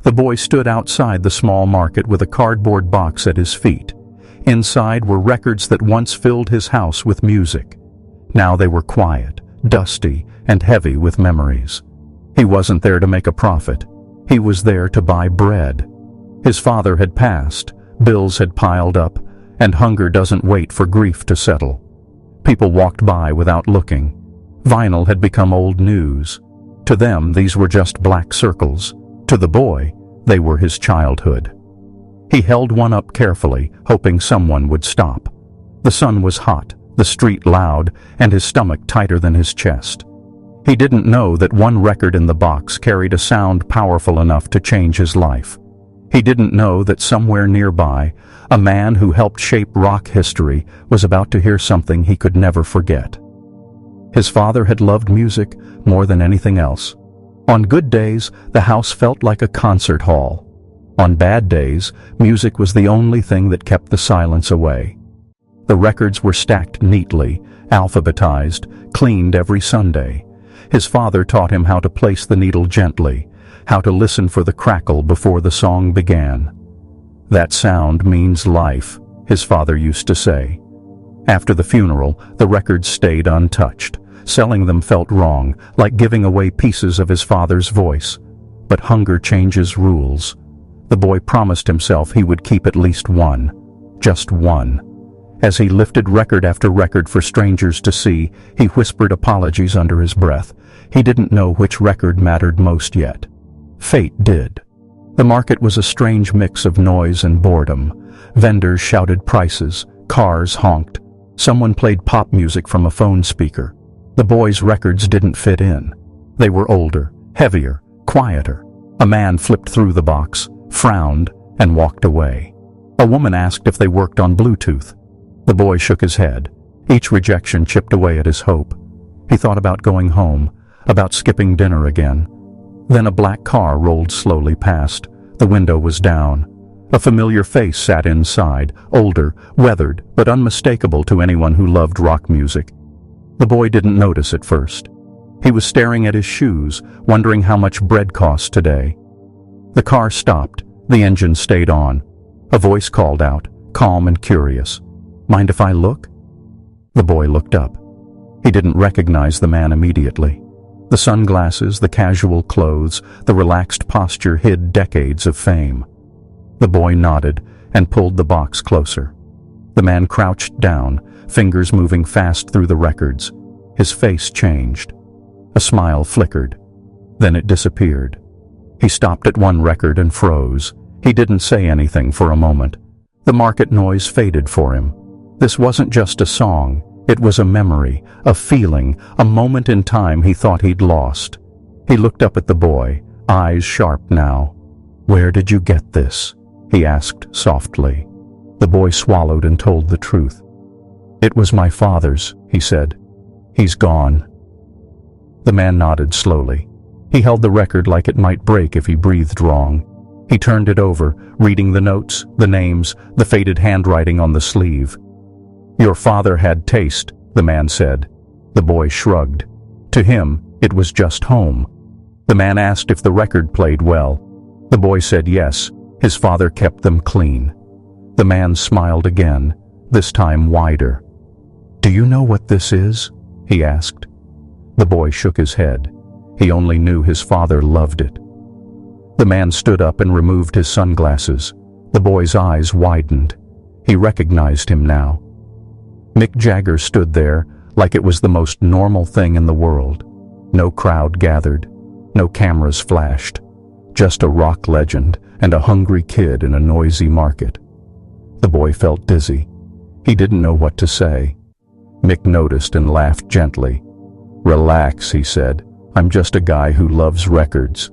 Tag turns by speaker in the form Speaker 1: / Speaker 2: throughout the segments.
Speaker 1: The boy stood outside the small market with a cardboard box at his feet. Inside were records that once filled his house with music. Now they were quiet, dusty, and heavy with memories. He wasn't there to make a profit. He was there to buy bread. His father had passed, bills had piled up, and hunger doesn't wait for grief to settle. People walked by without looking. Vinyl had become old news. To them, these were just black circles. To the boy, they were his childhood. He held one up carefully, hoping someone would stop. The sun was hot, the street loud, and his stomach tighter than his chest. He didn't know that one record in the box carried a sound powerful enough to change his life. He didn't know that somewhere nearby, a man who helped shape rock history was about to hear something he could never forget. His father had loved music more than anything else. On good days, the house felt like a concert hall. On bad days, music was the only thing that kept the silence away. The records were stacked neatly, alphabetized, cleaned every Sunday. His father taught him how to place the needle gently, how to listen for the crackle before the song began. "That sound means life," his father used to say. After the funeral, the records stayed untouched. Selling them felt wrong, like giving away pieces of his father's voice. But hunger changes rules. The boy promised himself he would keep at least one. Just one. As he lifted record after record for strangers to see, he whispered apologies under his breath. He didn't know which record mattered most yet. Fate did. The market was a strange mix of noise and boredom. Vendors shouted prices, cars honked. Someone played pop music from a phone speaker. The boy's records didn't fit in. They were older, heavier, quieter. A man flipped through the box, frowned, and walked away. A woman asked if they worked on Bluetooth. The boy shook his head. Each rejection chipped away at his hope. He thought about going home, about skipping dinner again. Then a black car rolled slowly past. The window was down. A familiar face sat inside, older, weathered, but unmistakable to anyone who loved rock music. The boy didn't notice at first. He was staring at his shoes, wondering how much bread cost today. The car stopped. The engine stayed on. A voice called out, calm and curious. "Mind if I look?" The boy looked up. He didn't recognize the man immediately. The sunglasses, the casual clothes, the relaxed posture hid decades of fame. The boy nodded and pulled the box closer. The man crouched down, fingers moving fast through the records. His face changed. A smile flickered. Then it disappeared. He stopped at one record and froze. He didn't say anything for a moment. The market noise faded for him. This wasn't just a song. It was a memory, a feeling, a moment in time he thought he'd lost. He looked up at the boy, eyes sharp now. "Where did you get this?" he asked softly. The boy swallowed and told the truth. "It was my father's," he said. "He's gone." The man nodded slowly. He held the record like it might break if he breathed wrong. He turned it over, reading the notes, the names, the faded handwriting on the sleeve. "Your father had taste," the man said. The boy shrugged. To him, it was just home. The man asked if the record played well. The boy said yes. His father kept them clean. The man smiled again, this time wider. "Do you know what this is?" he asked. The boy shook his head. He only knew his father loved it. The man stood up and removed his sunglasses. The boy's eyes widened. He recognized him now. Mick Jagger stood there like it was the most normal thing in the world. No crowd gathered. No cameras flashed. Just a rock legend and a hungry kid in a noisy market. The boy felt dizzy. He didn't know what to say. Mick noticed and laughed gently. "Relax," he said. "I'm just a guy who loves records."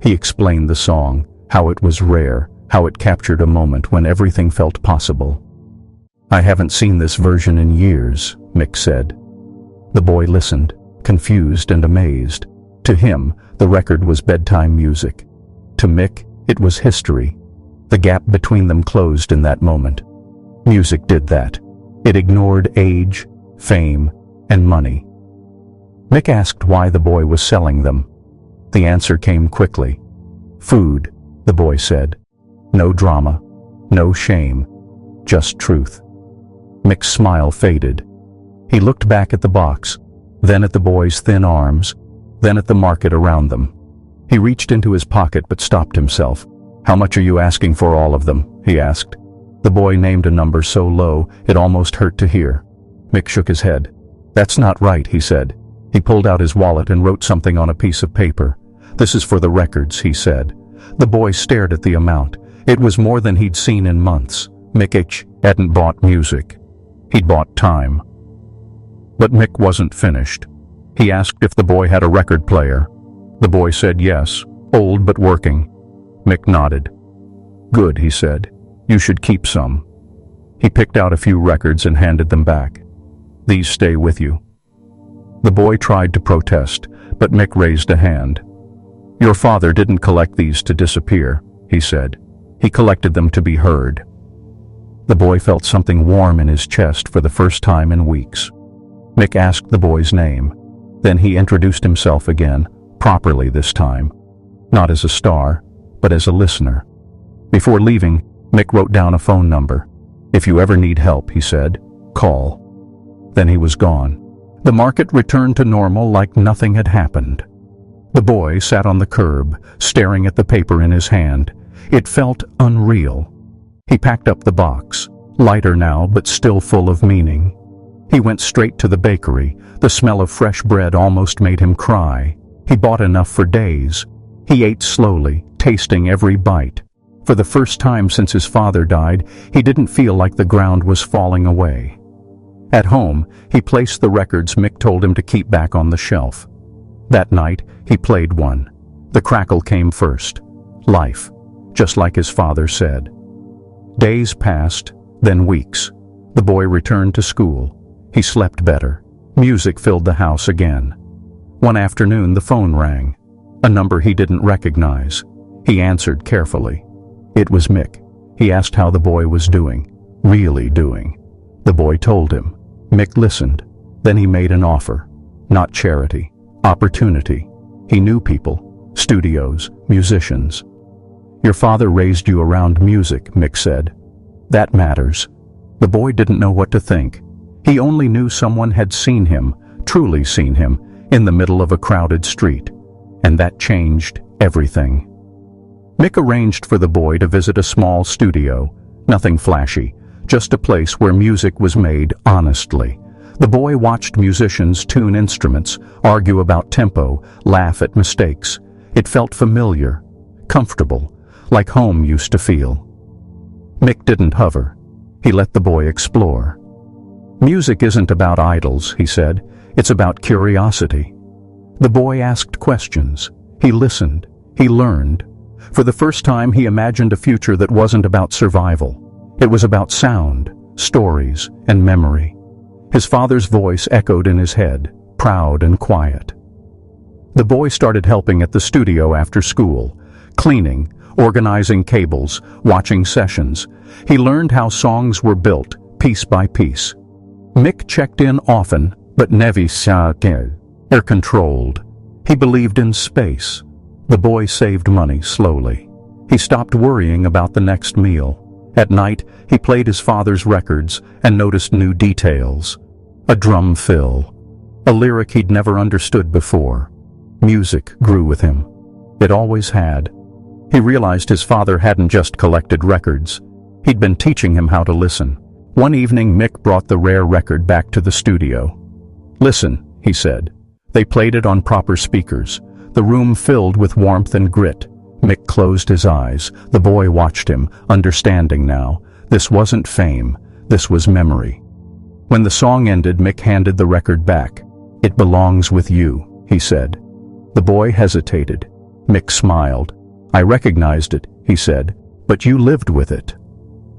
Speaker 1: He explained the song, how it was rare, how it captured a moment when everything felt possible. "I haven't seen this version in years," Mick said. The boy listened, confused and amazed. To him, the record was bedtime music. To Mick, it was history. The gap between them closed in that moment. Music did that. It ignored age, fame, and money. Mick asked why the boy was selling them. The answer came quickly. Food. the boy said. No drama, no shame, just truth. Mick's smile faded. He looked back at the box, then at the boy's thin arms, then at the market around them. He reached into his pocket but stopped himself. How much are you asking for all of them? He asked. The boy named a number so low it almost hurt to hear. Mick shook his head. That's not right, he said. He pulled out his wallet and wrote something on a piece of paper. This is for the records, he said. The boy stared at the amount. It was more than he'd seen in months. Mick hadn't bought music. He'd bought time. But Mick wasn't finished. He asked if the boy had a record player. The boy said yes, old but working. Mick nodded. Good, he said. You should keep some. He picked out a few records and handed them back. These stay with you. The boy tried to protest, but Mick raised a hand. Your father didn't collect these to disappear, he said. He collected them to be heard. The boy felt something warm in his chest for the first time in weeks. Mick asked the boy's name. Then he introduced himself again, properly this time. Not as a star, but as a listener. Before leaving, Mick wrote down a phone number. If you ever need help, he said, call. Then he was gone. The market returned to normal like nothing had happened. The boy sat on the curb, staring at the paper in his hand. It felt unreal. He packed up the box, lighter now but still full of meaning. He went straight to the bakery. The smell of fresh bread almost made him cry. He bought enough for days. He ate slowly, tasting every bite. For the first time since his father died, he didn't feel like the ground was falling away. At home, he placed the records Mick told him to keep back on the shelf. That night, he played one. The crackle came first. Life, just like his father said. Days passed, then weeks. The boy returned to school. He slept better. Music filled the house again. One afternoon, the phone rang. A number he didn't recognize. He answered carefully. It was Mick. He asked how the boy was doing. Really doing. The boy told him. Mick listened. Then he made an offer. Not charity. Opportunity. He knew people. Studios. Musicians. Your father raised you around music, Mick said. That matters. The boy didn't know what to think. He only knew someone had seen him, truly seen him, in the middle of a crowded street. And that changed everything. Mick arranged for the boy to visit a small studio. Nothing flashy, just a place where music was made honestly. The boy watched musicians tune instruments, argue about tempo, laugh at mistakes. It felt familiar, comfortable, like home used to feel. Mick didn't hover. He let the boy explore. Music isn't about idols, he said. It's about curiosity. The boy asked questions. He listened. He learned. For the first time, he imagined a future that wasn't about survival. It was about sound, stories, and memory. His father's voice echoed in his head, proud and quiet. The boy started helping at the studio after school, cleaning, organizing cables, watching sessions. He learned how songs were built, piece by piece. Mick checked in often, but never controlled. He believed in space. The boy saved money slowly. He stopped worrying about the next meal. At night, he played his father's records and noticed new details. A drum fill. A lyric he'd never understood before. Music grew with him. It always had. He realized his father hadn't just collected records. He'd been teaching him how to listen. One evening, Mick brought the rare record back to the studio. Listen, he said. They played it on proper speakers. The room filled with warmth and grit. Mick closed his eyes. The boy watched him, understanding now. This wasn't fame. This was memory. When the song ended, Mick handed the record back. It belongs with you, he said. The boy hesitated. Mick smiled. I recognized it, he said, but you lived with it.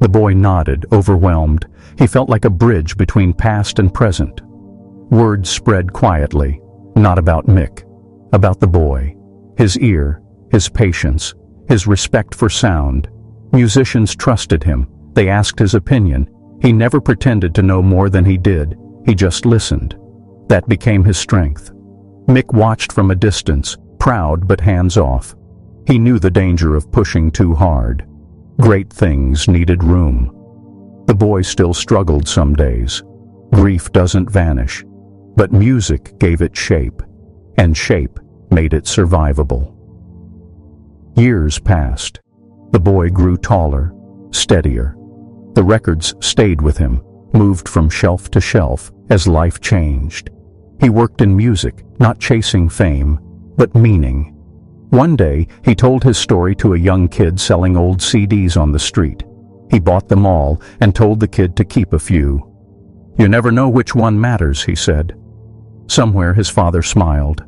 Speaker 1: The boy nodded, overwhelmed. He felt like a bridge between past and present. Words spread quietly, not about Mick, about the boy, his ear, his patience, his respect for sound. Musicians trusted him. They asked his opinion. He never pretended to know more than he did. He just listened. That became his strength. Mick watched from a distance, proud but hands off. He knew the danger of pushing too hard. Great things needed room. The boy still struggled some days. Grief doesn't vanish, but music gave it shape, and shape made it survivable. Years passed. The boy grew taller, steadier. The records stayed with him, moved from shelf to shelf as life changed. He worked in music, not chasing fame, but meaning. One day, he told his story to a young kid selling old CDs on the street. He bought them all and told the kid to keep a few. "You never know which one matters," he said. Somewhere his father smiled.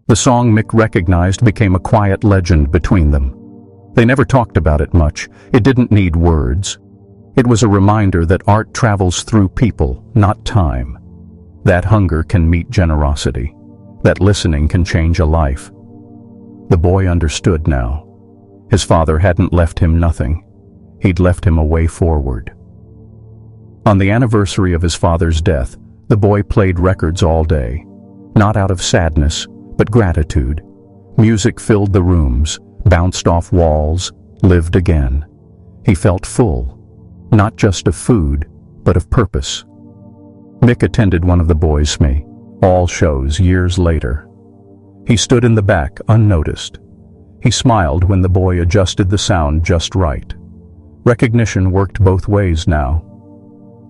Speaker 1: The song Mick recognized became a quiet legend between them. They never talked about it much. It didn't need words. It was a reminder that art travels through people, not time. That hunger can meet generosity. That listening can change a life. The boy understood now. His father hadn't left him nothing. He'd left him a way forward. On the anniversary of his father's death, the boy played records all day. Not out of sadness, but gratitude. Music filled the rooms, bounced off walls, lived again. He felt full, not just of food, but of purpose. Mick attended one of the boys' all shows years later. He stood in the back, unnoticed. He smiled when the boy adjusted the sound just right. Recognition worked both ways now.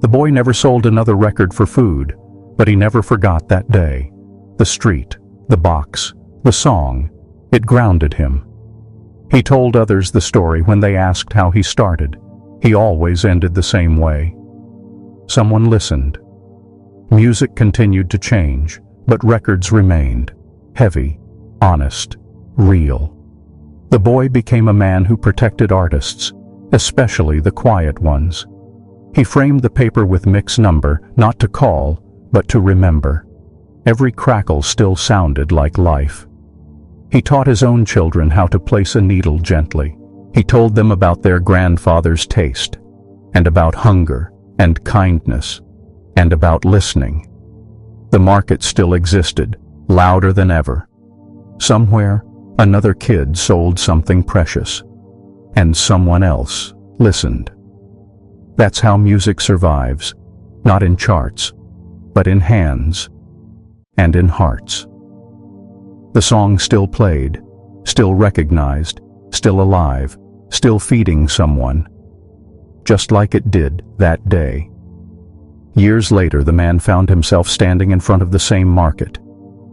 Speaker 1: The boy never sold another record for food, but he never forgot that day. The street, the box, the song, it grounded him. He told others the story when they asked how he started. He always ended the same way. Someone listened. Music continued to change, but records remained. Heavy, honest, real. The boy became a man who protected artists, especially the quiet ones. He framed the paper with Mick's number, not to call, but to remember. Every crackle still sounded like life. He taught his own children how to place a needle gently. He told them about their grandfather's taste, and about hunger and kindness, and about listening. The market still existed, louder than ever. Somewhere, another kid sold something precious, and someone else listened. That's how music survives, not in charts, but in hands and in hearts. The song still played, still recognized, still alive, still feeding someone, just like it did that day. Years later, the man found himself standing in front of the same market.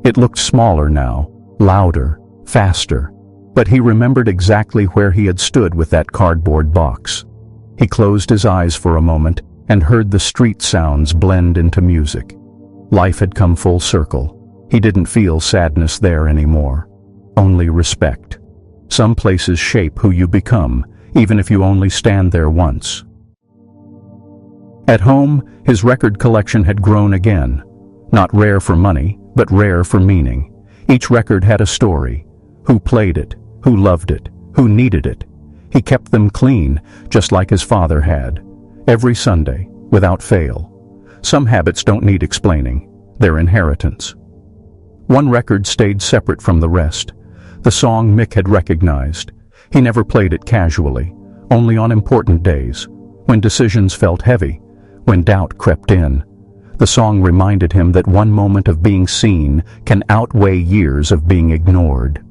Speaker 1: It looked smaller now, louder, faster, but he remembered exactly where he had stood with that cardboard box. He closed his eyes for a moment and heard the street sounds blend into music. Life had come full circle. He didn't feel sadness there anymore, only respect. Some places shape who you become, even if you only stand there once. At home, his record collection had grown again. Not rare for money, but rare for meaning. Each record had a story. Who played it? Who loved it? Who needed it? He kept them clean, just like his father had. Every Sunday, without fail. Some habits don't need explaining. They're inheritance. One record stayed separate from the rest. The song Mick had recognized. He never played it casually, only on important days, when decisions felt heavy, when doubt crept in. The song reminded him that one moment of being seen can outweigh years of being ignored.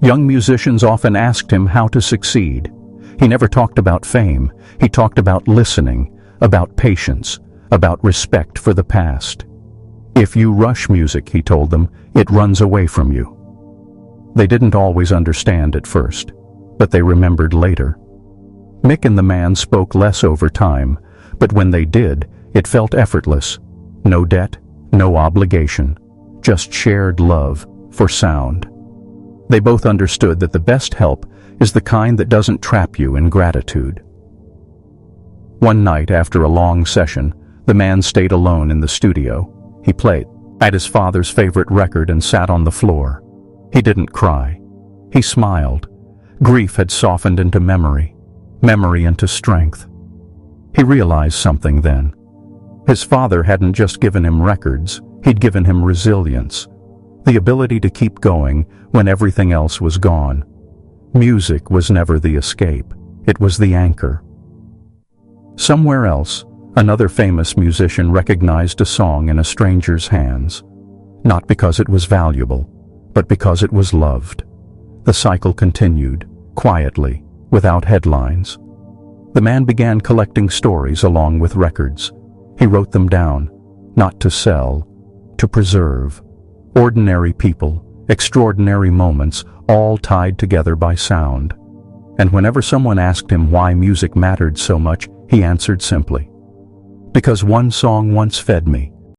Speaker 1: Young musicians often asked him how to succeed. He never talked about fame. He talked about listening, about patience, about respect for the past. If you rush music, he told them, it runs away from you. They didn't always understand at first, but they remembered later. Mick and the man spoke less over time, but when they did, it felt effortless. No debt, no obligation, just shared love for sound. They both understood that the best help is the kind that doesn't trap you in gratitude. One night after a long session, the man stayed alone in the studio. He played at his father's favorite record and sat on the floor. He didn't cry. He smiled. Grief had softened into memory, memory into strength. He realized something then. His father hadn't just given him records, he'd given him resilience, the ability to keep going when everything else was gone. Music was never the escape. It was the anchor. Somewhere else, another famous musician recognized a song in a stranger's hands, not because it was valuable, but because it was loved. The cycle continued, quietly, without headlines. The man began collecting stories along with records. He wrote them down, not to sell, to preserve. Ordinary people, extraordinary moments, all tied together by sound. And whenever someone asked him why music mattered so much, he answered simply, "Because one song once fed me,